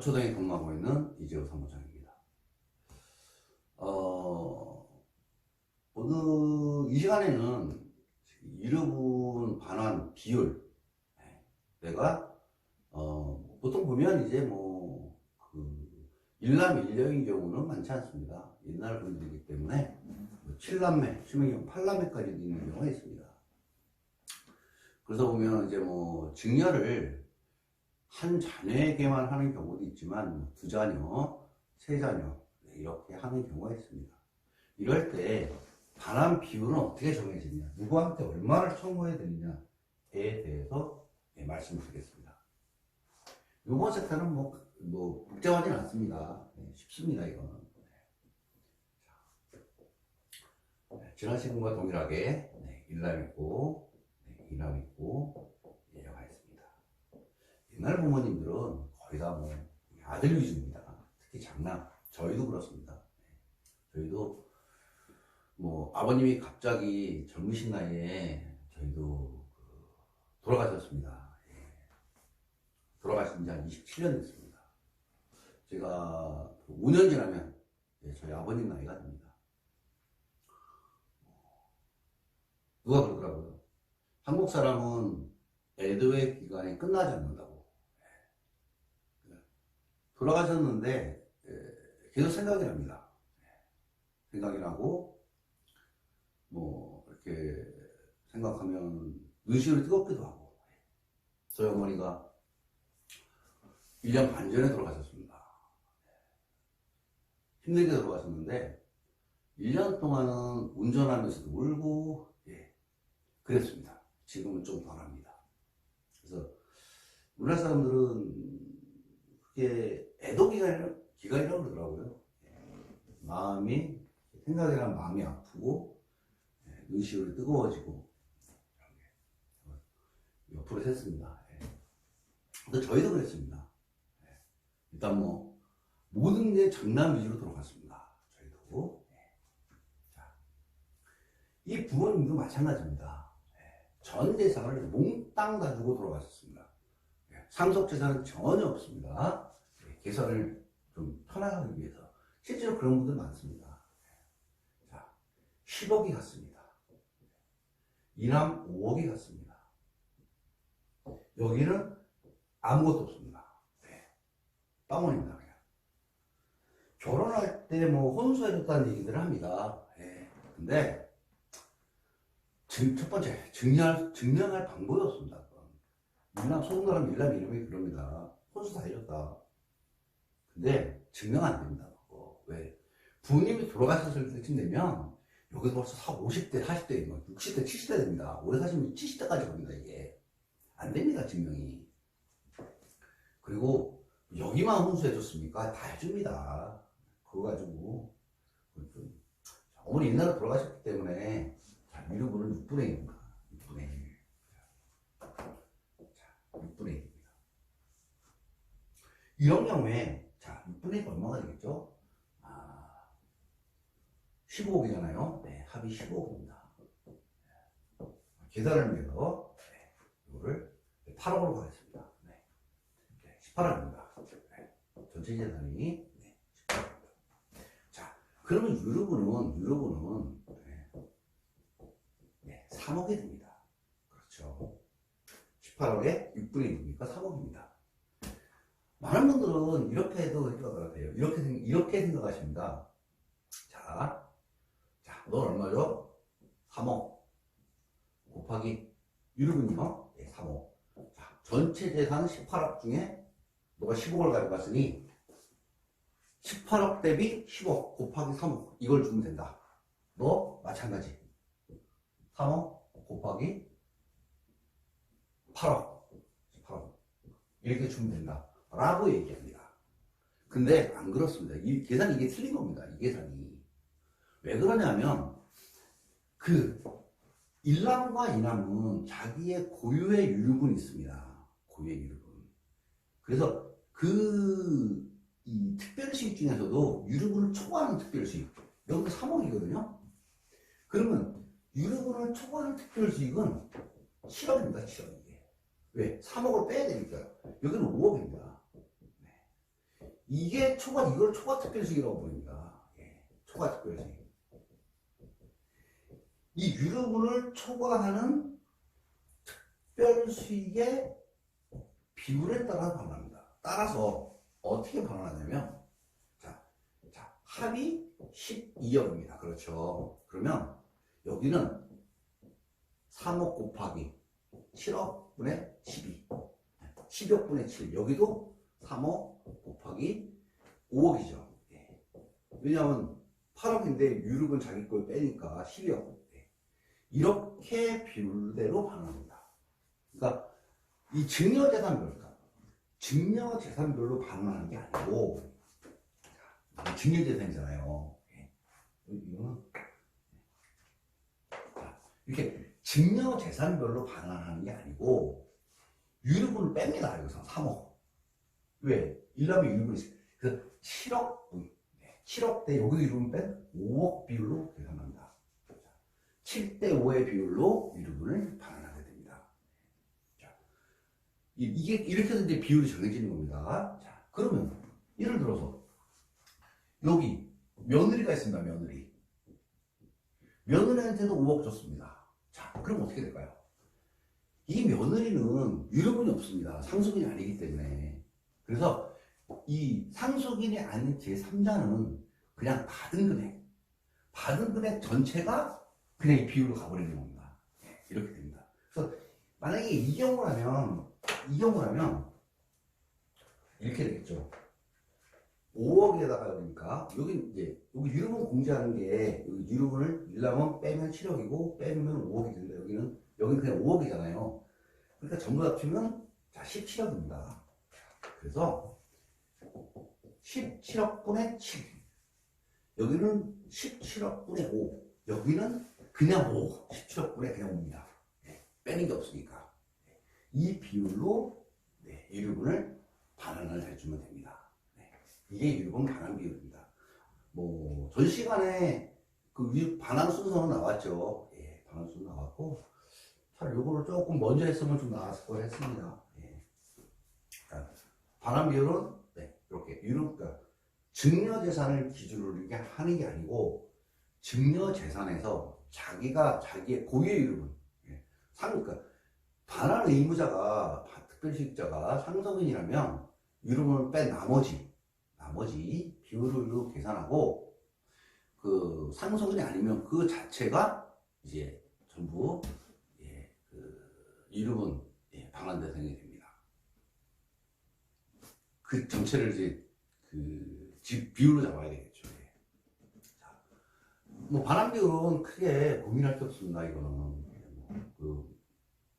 서초동에 근무하고 있는 이재호 사무장입니다. 오늘 이 시간에는 이르분 반환 비율, 내가 보통 보면 이제 일남일녀인 경우는 많지 않습니다. 옛날 분들이기 때문에 7남매, 심한 경우 8남매까지도 있는 경우가 있습니다. 그래서 보면 이제 증여를 한 자녀에게만 하는 경우도 있지만 2자녀, 3자녀 이렇게 하는 경우가 있습니다. 이럴 때 반환 비율은 어떻게 정해지냐, 누구한테 얼마를 청구해야 되느냐에 대해서 말씀드리겠습니다. 이번 세타는 복잡하진 않습니다. 쉽습니다, 이거는. 지난 시간과 동일하게 일남 있고 이남 있고 예가 있습니다. 옛날 부모님들은 거의 다 아들 위주입니다. 특히 장남, 저희도 그렇습니다. 저희도 아버님이 갑자기 젊으신 나이에 저희도 돌아가셨습니다. 돌아가신 지 한 27년 됐습니다. 제가 5년 지나면 저희 아버님 나이가 됩니다. 누가 그러더라고요. 한국 사람은 애도의 기간이 끝나지 않는다고. 돌아가셨는데 계속 생각이 납니다. 생각이 나고 이렇게 생각하면 눈시울이 뜨겁기도 하고. 저희 어머니가 1년 반 전에 돌아가셨습니다. 힘들게 돌아가셨는데 1년 동안은 운전하면서도 울고 그랬습니다. 지금은 좀 덜합니다. 그래서 우리나라 사람들은 그게 애도 기간이라고 그러더라고요. 생각이란 마음이 아프고 눈시울이 뜨거워지고 옆으로 샜습니다. 근데 저희도 그랬습니다. 일단 모든 게 장남 위주로 돌아갔습니다. 저희도. 이 부모님도 마찬가지입니다. 전 재산을 몽땅 가지고 돌아가셨습니다. 상속 재산은 전혀 없습니다. 계산을 좀 편하게 위해서. 실제로 그런 분들 많습니다. 10억이 갔습니다. 이남 5억이 갔습니다. 여기는 아무것도 없습니다. 빵원입니다. 그냥. 결혼할 때 혼수해줬다는 얘기들을 합니다. 근데 첫 번째, 증명할 방법이 없습니다. 소송가람 일남 이름이 그럽니다. 혼수 다 해줬다. 근데 증명 안 됩니다. 왜? 부모님이 돌아가셨을 때쯤 되면 여기서 벌써 50대, 40대, 60대, 70대 됩니다. 오래 사시면 70대까지 갑니다. 이게 안 됩니다. 증명이. 그리고 여기만 혼수해줬습니까? 다 해줍니다. 그거 가지고 어머니 옛날에 돌아가셨기 때문에 이름은 6분의 1입니다. 6분의 1. 6분의 1입니다. 이런 경우에 6분의 1 얼마가 되겠죠? 15억이잖아요. 합이 15억입니다. 계산을 위해서 이거를 8억으로 가겠습니다. 18억입니다. 전체 재산이 18억입니다. 그러면 유류분은 3억이 됩니다. 그렇죠. 18억에 6분의 1이니까 3억입니다. 많은 분들은 이렇게 해도 생각을 해요. 이렇게 생각하십니다. 넌 얼마죠? 3억. 곱하기 유류분이요? 3억. 전체 재산 18억 중에 너가 10억을 가져갔으니 18억 대비 10억 곱하기 3억. 이걸 주면 된다. 너 마찬가지. 3억 곱하기 8억. 18억. 이렇게 주면 된다. 라고 얘기합니다. 근데 안 그렇습니다. 이 계산이 이게 틀린 겁니다. 이 계산이. 왜 그러냐면, 일남과 이남은 자기의 고유의 유류분이 있습니다. 고유의 유류분. 그래서 이 특별수익 중에서도 유류분을 초과하는 특별수익. 여기가 3억이거든요. 그러면 유류분을 초과하는 특별수익은 7억입니다. 7억 이게. 왜? 3억을 빼야 되니까요. 여기는 5억입니다. 이걸 초과특별수익이라고 부릅니다. 예, 초과특별수익. 이 유류분을 초과하는 특별수익의 비율에 따라 반환합니다. 따라서 어떻게 반환하냐면, 합이 12억입니다. 그렇죠. 그러면 여기는 3억 곱하기 7억분의 12, 10억분의 7. 여기도 3억 곱하기 5억이죠. 왜냐하면 8억인데 유류분 자기 걸 빼니까 12억. 이렇게 비율대로 반환합니다. 그러니까 이 증여재산별로 반환하는 게 아니고, 증여재산이잖아요. 이거는 이렇게 증여재산별로 반환하는 게 아니고 유류분을 뺍니다. 여기서 3억. 왜? 일람의 유류분이 있어요. 그래서 7억분, 7억대 여기도 유류분 뺀 5억 비율로 계산합니다. 7대 5의 비율로 유류분을 반환하게 됩니다. 자, 이게 이렇게 해서 이제 비율이 정해지는 겁니다. 자, 그러면 예를 들어서 여기 며느리가 있습니다. 며느리한테도 5억 줬습니다. 자, 그럼 어떻게 될까요? 이 며느리는 유류분이 없습니다. 상속인이 아니기 때문에. 그래서 이 상속인이 아닌 제3자는 그냥 받은 금액 전체가 그냥 이 비율로 가버리는 겁니다. 이렇게 됩니다. 그래서 만약에 이 경우라면 이렇게 되겠죠. 5억에다가 그러니까 여기 유류분 공제하는 게, 여기 유류분을 일람은 빼면 7억이고 빼면 5억이 된다. 여기는 그냥 5억이잖아요. 그러니까 전부 다 합치면 17억입니다. 그래서 17억분의 7. 여기는 17억분의 5. 여기는 그냥 5. 17억분의 그냥 5입니다. 빼는 게 없으니까. 이 비율로 유류분을 반환을 해주면 됩니다. 이게 유류분 반환 비율입니다. 전 시간에 그 반환 순서는 나왔죠. 반환 순서 나왔고, 요거를 조금 먼저 했으면 좀 나았을 걸 했습니다. 반환 비율은 이렇게 그러니까 증여재산을 기준으로 이렇게 하는 게 아니고, 증여재산에서 자기의 고유의 유류분, 그러니까 반환 의무자가, 특별수익자가 상속인이라면 유류분을 뺀 나머지 비율로 계산하고, 그 상속인이 아니면 그 자체가 이제 전부 유류분 반환 대상이 됩니다. 그 전체를 이제 비율로 잡아야 되겠죠. 자, 반환 비율은 크게 고민할 게 없습니다. 이거는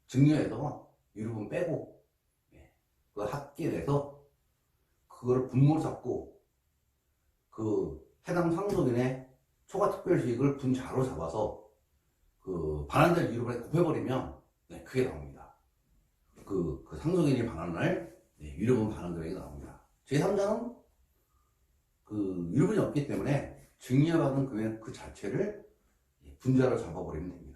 증여해서 유류분 빼고 그 합계해서 그걸 분모를 잡고 그 해당 상속인의 초과특별수익을 분자로 잡아서 그 반환될 유류분에 곱해버리면 그게 나옵니다. 그 상속인이 반환할 유류분 반환 금액이 나옵니다. 제3자는 그 유류분이 없기 때문에 증여받은 금액 그 자체를 분자로 잡아버리면 됩니다.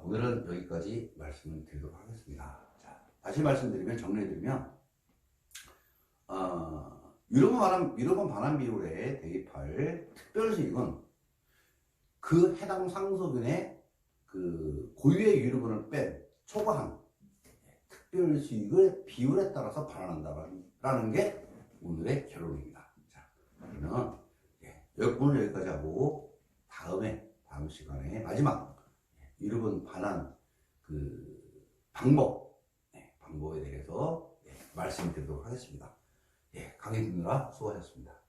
오늘은 여기까지 말씀을 드리도록 하겠습니다. 자, 다시 말씀드리면, 정리해드리면, 유류분 반환 비율에 대입할 특별수익은 그 해당 상속인의 그 고유의 유류분을 뺀 초과한 특별수익의 비율에 따라서 반환한다라는 게 오늘의 결론입니다. 자, 그러면 오늘 여기까지 하고 다음 시간에 마지막 유류분 반환 그 방법에 대해서 말씀드리도록 하겠습니다. 강의 듣느라 수고하셨습니다.